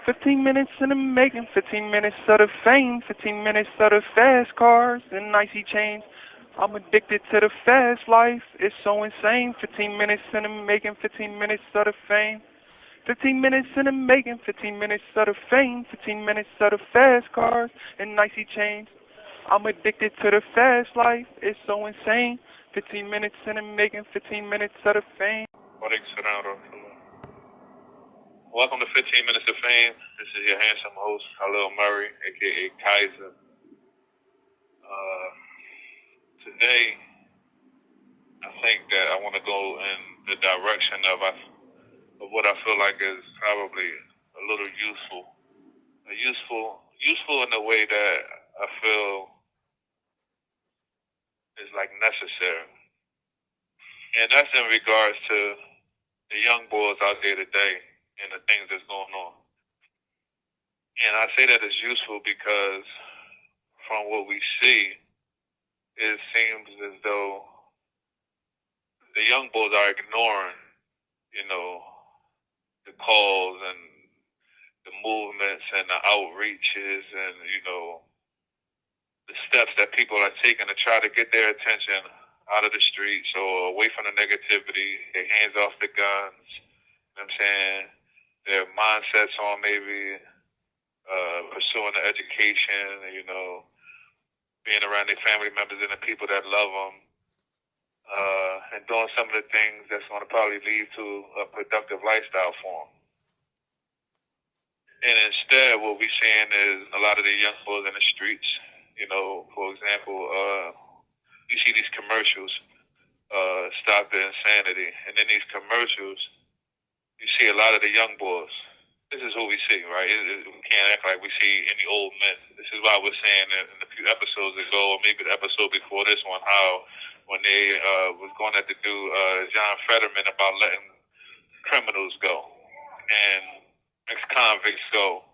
15 minutes in the making, 15 minutes of the fame, 15 minutes of the fast cars and icy chains. I'm addicted to the fast life, it's so insane. 15 minutes in the making, 15 minutes of the fame. 15 minutes in the making, 15 minutes of the fame, 15 minutes of the fast cars and icy chains. I'm addicted to the fast life, it's so insane. 15 minutes in the making, 15 minutes of the fame. Welcome to 15 Minutes of Fame. This is your handsome host, Khalil Murray, aka Kaiser. Today, I think that I want to go in the direction of what I feel like is probably a little useful in the way that I feel is like necessary, and that's in regards to the young boys out there today and the things that's going on. And I say that it's useful because from what we see, it seems as though the young boys are ignoring, the calls and the movements and the outreaches and, the steps that people are taking to try to get their attention out of the streets or away from the negativity, their hands off the guns, you know what I'm saying? Their mindsets on maybe pursuing the education, being around their family members and the people that love them, and doing some of the things that's going to probably lead to a productive lifestyle for them. And instead, what we're seeing is a lot of the young boys in the streets, for example, you see these commercials, Stop the Insanity, and in these commercials, you see a lot of the young boys. This is who we see, right? We can't act like we see any old men. This is why we're saying that in a few episodes ago, or maybe the episode before this one, how when they was going to do John Fetterman about letting criminals go and ex-convicts go,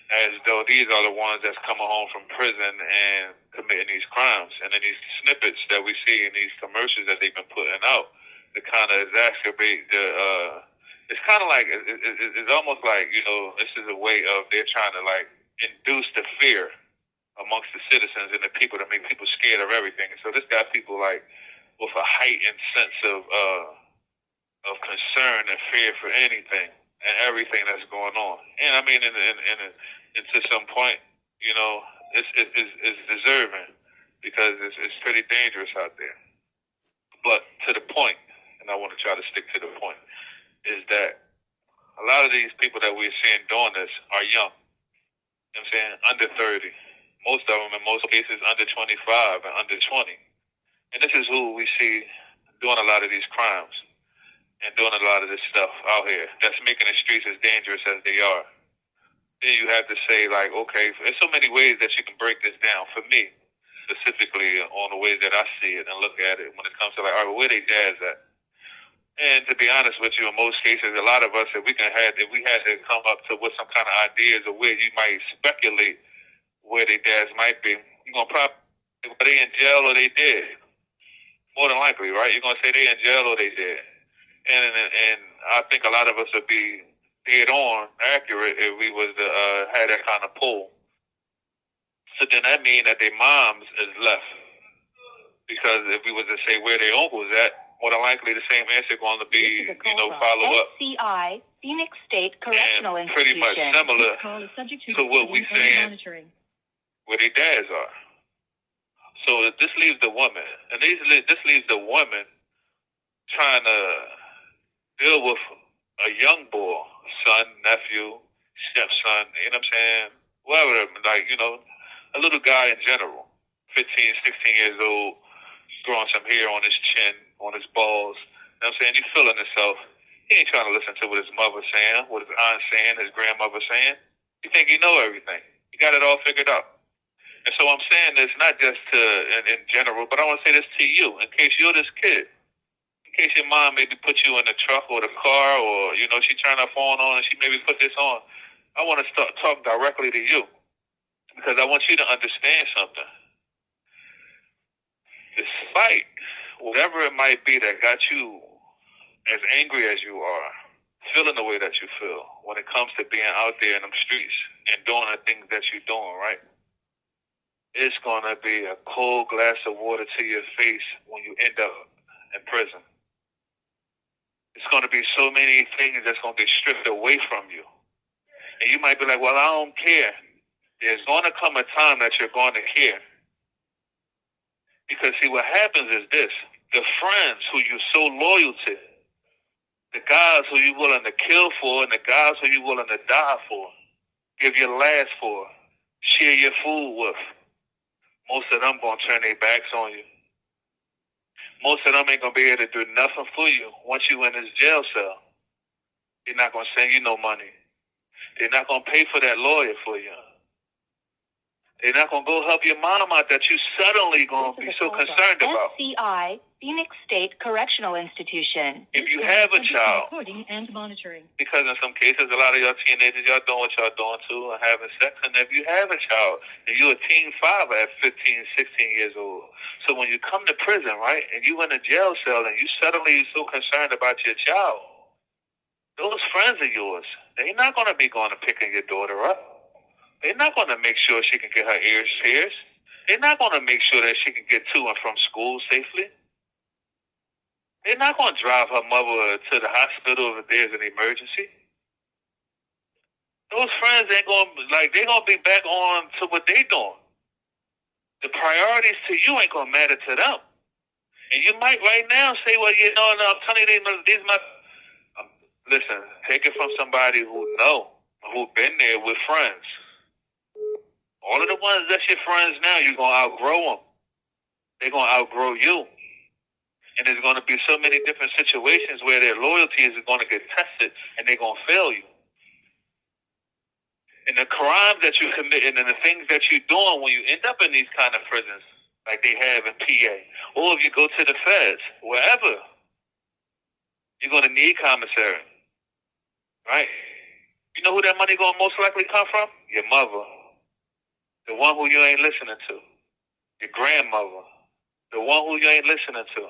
as though these are the ones that's coming home from prison and committing these crimes. And then these snippets that we see in these commercials that they've been putting out to kind of exacerbate the it's kind of like, it's almost like, this is a way of they're trying to like induce the fear amongst the citizens and the people to make people scared of everything. So this got people like with a heightened sense of concern and fear for anything and everything that's going on. And I mean, and to some point, it's deserving because it's pretty dangerous out there. But to the point, and I want to try to stick to the point, is that a lot of these people that we're seeing doing this are young. You know what I'm saying? Under 30. Most of them, in most cases, under 25 and under 20. And this is who we see doing a lot of these crimes and doing a lot of this stuff out here that's making the streets as dangerous as they are. Then you have to say, like, okay, there's so many ways that you can break this down. For me, specifically on the ways that I see it and look at it when it comes to, like, all right, where they dads at? And to be honest with you, in most cases, a lot of us, if we had to come up to with some kind of ideas of where you might speculate where their dads might be, you're gonna probably are they in jail or they dead. More than likely, right? You're gonna say they in jail or they dead. And I think a lot of us would be dead on accurate if we was to had that kind of pull. So then that means that their moms is left. Because if we was to say where their uncle's at, more than likely the same answer going to be, follow up. FCI, Phoenix State Correctional and pretty much similar to what we saying where their dads are. So this leaves the woman, and this leaves the woman trying to deal with a young boy, son, nephew, stepson, you know what I'm saying? Whatever, like, a little guy in general, 15, 16 years old, growing some hair on his chin, on his balls. You know what I'm saying? He's feeling himself. He ain't trying to listen to what his mother's saying, what his aunt saying, his grandmother saying. He think he know everything. He got it all figured out. And so I'm saying this not just in general, but I want to say this to you, in case you're this kid. In case your mom maybe put you in the truck or the car or, she turned her phone on and she maybe put this on. I want to start talking directly to you because I want you to understand something. Despite whatever it might be that got you as angry as you are feeling the way that you feel when it comes to being out there in them streets and doing the things that you're doing, right? It's going to be a cold glass of water to your face when you end up in prison. It's going to be so many things that's going to get stripped away from you. And you might be like, well, I don't care. There's going to come a time that you're going to care. Because, see, what happens is this. The friends who you're so loyal to, the guys who you're willing to kill for and the guys who you're willing to die for, give your last for, share your food with, most of them going to turn their backs on you. Most of them ain't going to be able to do nothing for you once you in this jail cell. They're not going to send you no money. They're not going to pay for that lawyer for you. They're not going to go help your mom out that you suddenly going to be so concerned about. SCI, Phoenix State Correctional Institution. If you have a child, Recording and monitoring. because in some cases, a lot of y'all teenagers, y'all doing what y'all doing too and having sex. And if you have a child, and you're a teen father at 15, 16 years old. So when you come to prison, right, and you in a jail cell and you suddenly so concerned about your child, those friends of yours, they're not going to be going to picking your daughter up. They're not going to make sure she can get her ears pierced. They're not going to make sure that she can get to and from school safely. They're not going to drive her mother to the hospital if there's an emergency. Those friends ain't going to, they're going to be back on to what they doing. The priorities to you ain't going to matter to them. And you might right now say, well, you know, no, I'm telling you, these my... Listen, take it from somebody who who've been there with friends. All of the ones that's your friends now, you're going to outgrow them. They're going to outgrow you. And there's going to be so many different situations where their loyalty is going to get tested and they're going to fail you. And the crimes that you commit and the things that you're doing when you end up in these kind of prisons, like they have in PA, or if you go to the feds, wherever, you're going to need commissary. Right? You know who that money going to most likely come from? Your mother. The one who you ain't listening to. Your grandmother. The one who you ain't listening to.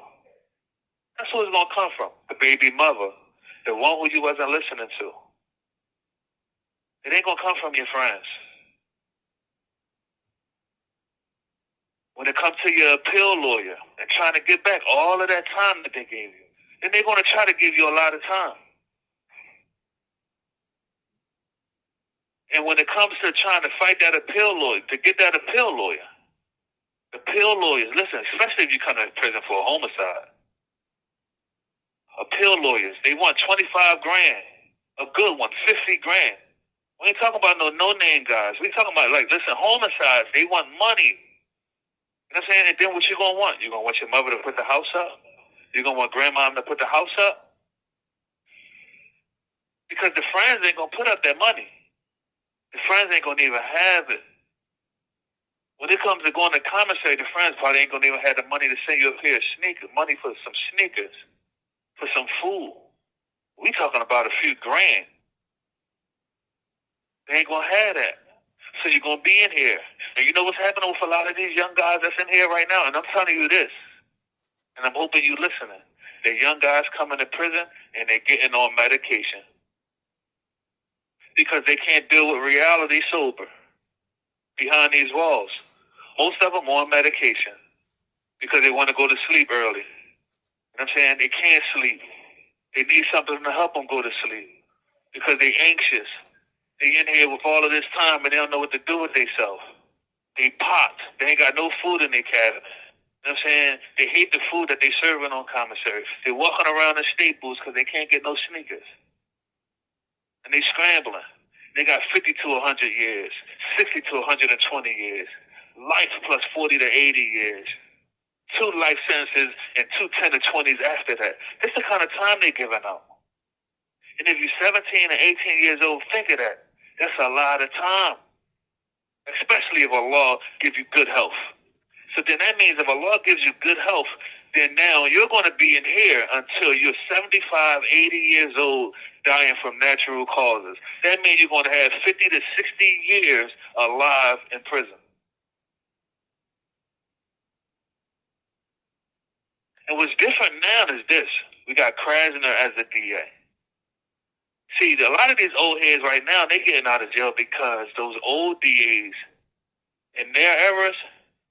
That's who it's going to come from. The baby mother. The one who you wasn't listening to. It ain't going to come from your friends. When it comes to your appeal lawyer and trying to get back all of that time that they gave you, then they're going to try to give you a lot of time. And when it comes to trying to fight that appeal lawyer, to get that appeal lawyers, listen, especially if you come to prison for a homicide, appeal lawyers, they want 25 grand, a good one, 50 grand. We ain't talking about no name guys. We talking about, homicides, they want money. You know what I'm saying? And then what you going to want? You going to want your mother to put the house up? You going to want grandma to put the house up? Because the friends ain't going to put up that money. The friends ain't going to even have it. When it comes to going to commissary, the friends probably ain't going to even have the money to send you a pair of sneakers, money for some sneakers, for some food. We talking about a few grand. They ain't going to have that. So you're going to be in here. And you know what's happening with a lot of these young guys that's in here right now? And I'm telling you this, and I'm hoping you listening. The young guys coming to prison and they're getting on medication. Because they can't deal with reality sober behind these walls. Most of them on medication because they want to go to sleep early. You know what I'm saying? They can't sleep. They need something to help them go to sleep because they're anxious. They in here with all of this time and they don't know what to do with themselves. They popped. They ain't got no food in their cabinet. You know what I'm saying? They hate the food that they serving on commissary. They're walking around in state booths because they can't get no sneakers. And they scrambling. They got 50 to 100 years, 60 to 120 years, life plus 40 to 80 years, 2 life sentences and 2 10 to 20s after that. That's the kind of time they're giving out. And if you're 17 and 18 years old, think of that. That's a lot of time, especially if Allah gives you good health. So then that means if Allah gives you good health, then now you're going to be in here until you're 75, 80 years old, dying from natural causes. That means you're going to have 50 to 60 years alive in prison. And what's different now is this. We got Krasner as the DA. See, a lot of these old heads right now, they getting out of jail because those old DAs in their eras,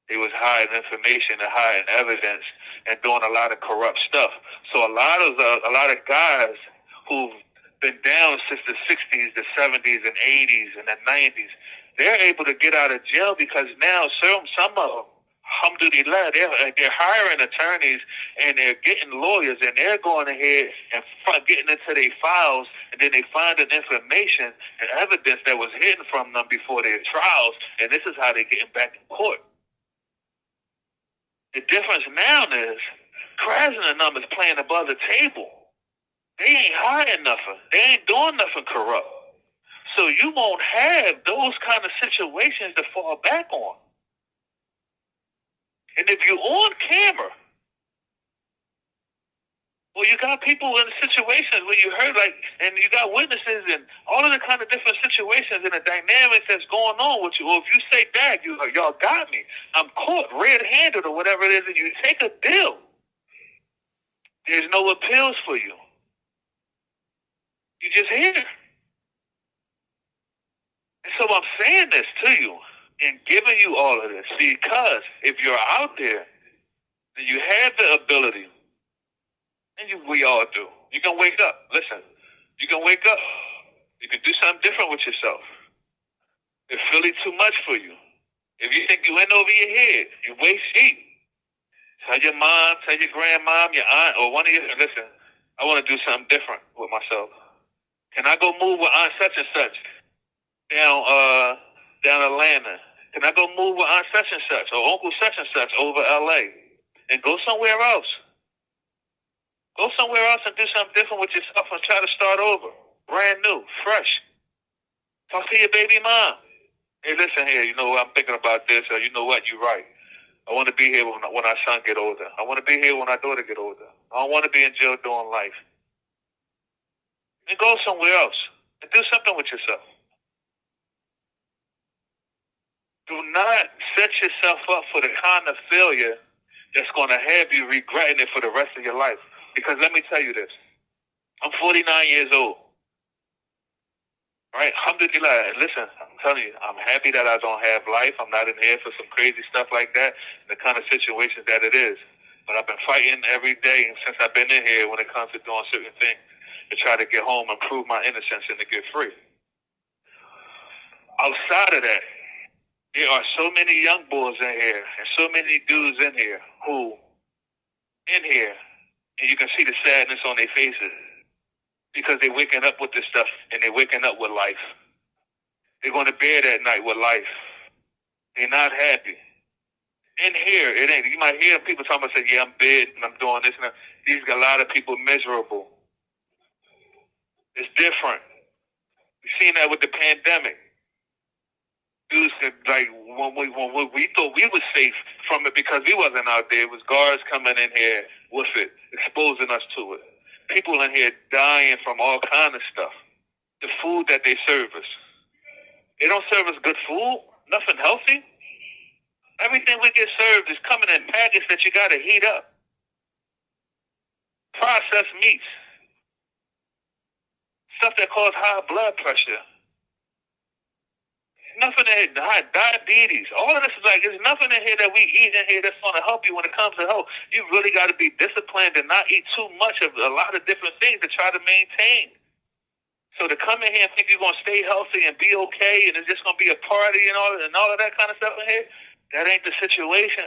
they was hiding information and hiding evidence and doing a lot of corrupt stuff. So a lot of guys who've been down since the 60s, the 70s, and 80s, and the 90s, they're able to get out of jail because now some of them, alhamdulillah, they're hiring attorneys and they're getting lawyers and they're going ahead and getting into their files, and then they finding information and evidence that was hidden from them before their trials, and this is how they're getting back in court. The difference now is Krasner and them is playing above the table. They ain't hiding nothing. They ain't doing nothing corrupt. So you won't have those kind of situations to fall back on. And if you're on camera, well, you got people in situations where you heard, like, and you got witnesses and all of the kind of different situations and the dynamics that's going on with you. Or if you say, Dad, y'all got me, I'm caught red-handed or whatever it is, and you take a deal, there's no appeals for you. You just here. And so I'm saying this to you and giving you all of this because if you're out there and you have the ability, and we all do, you can wake up. Listen, you can wake up. You can do something different with yourself. It's really too much for you. If you think you went over your head, you waste heat. Tell your mom, tell your grandmom, your aunt, or one of your, listen, I want to do something different with myself. Can I go move with Aunt such and such down Atlanta? Can I go move with Aunt such and such or Uncle such and such over LA and go somewhere else? Go somewhere else and do something different with yourself and try to start over. Brand new, fresh. Talk to your baby mom. Hey, listen here, you know, I'm thinking about this, or you know what, you're right. I want to be here when our son get older. I want to be here when our daughter get older. I don't want to be in jail doing life. And go somewhere else and do something with yourself. Do not set yourself up for the kind of failure that's going to have you regretting it for the rest of your life. Because let me tell you this. I'm 49 years old. Right? Alhamdulillah. And listen, I'm telling you, I'm happy that I don't have life. I'm not in here for some crazy stuff like that, the kind of situations that it is. But I've been fighting every day since I've been in here when it comes to doing certain things to try to get home and prove my innocence and to get free. Outside of that, there are so many young boys in here and so many dudes in here who, in here, and you can see the sadness on their faces because they're waking up with this stuff and they're waking up with life. They're going to bed at night with life. They're not happy. In here, it ain't. You might hear people talking about, say, yeah, I'm bed and I'm doing this and that. These got a lot of people miserable. It's different. We've seen that with the pandemic. Dudes could, like, when we thought we was safe from it because we wasn't out there. It was guards coming in here with it, exposing us to it. People in here dying from all kind of stuff. The food that they serve us. They don't serve us good food, nothing healthy. Everything we get served is coming in packets that you got to heat up. Processed meats. Stuff that causes high blood pressure. Nothing in here, high diabetes. All of this is like, there's nothing in here that we eat in here that's going to help you when it comes to health. You really got to be disciplined and not eat too much of a lot of different things to try to maintain. So to come in here and think you're going to stay healthy and be okay and it's just going to be a party and all of that kind of stuff in here, that ain't the situation.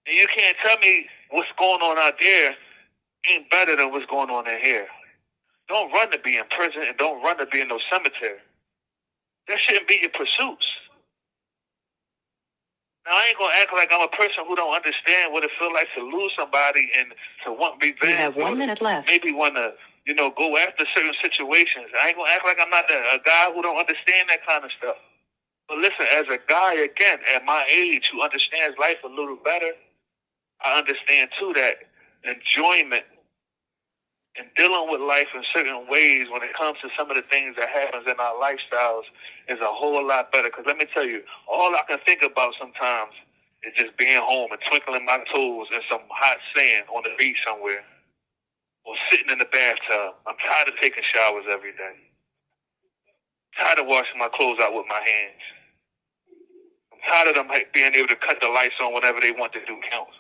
And you can't tell me what's going on out there ain't better than what's going on in here. Don't run to be in prison and don't run to be in no cemetery. That shouldn't be your pursuits. Now, I ain't going to act like I'm a person who don't understand what it feels like to lose somebody and to want revenge. You have 1 minute left. Maybe want to, go after certain situations. I ain't going to act like I'm not a guy who don't understand that kind of stuff. But listen, as a guy, again, at my age, who understands life a little better, I understand, too, that enjoyment and dealing with life in certain ways when it comes to some of the things that happens in our lifestyles is a whole lot better. Because let me tell you, all I can think about sometimes is just being home and twinkling my toes in some hot sand on the beach somewhere. or sitting in the bathtub. I'm tired of taking showers every day. Tired of washing my clothes out with my hands. I'm tired of them being able to cut the lights on whenever they want to do counts.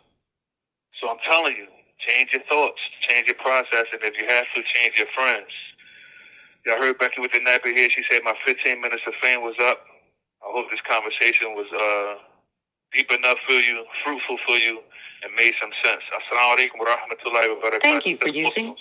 So I'm telling you, change your thoughts, change your process, and if you have to, change your friends. Y'all heard Becky with the nappy here. She said my 15 minutes of fame was up. I hope this conversation was deep enough for you, fruitful for you, and made some sense. Assalamu alaikum wa rahmatullahi wa barakatuh. Thank you for using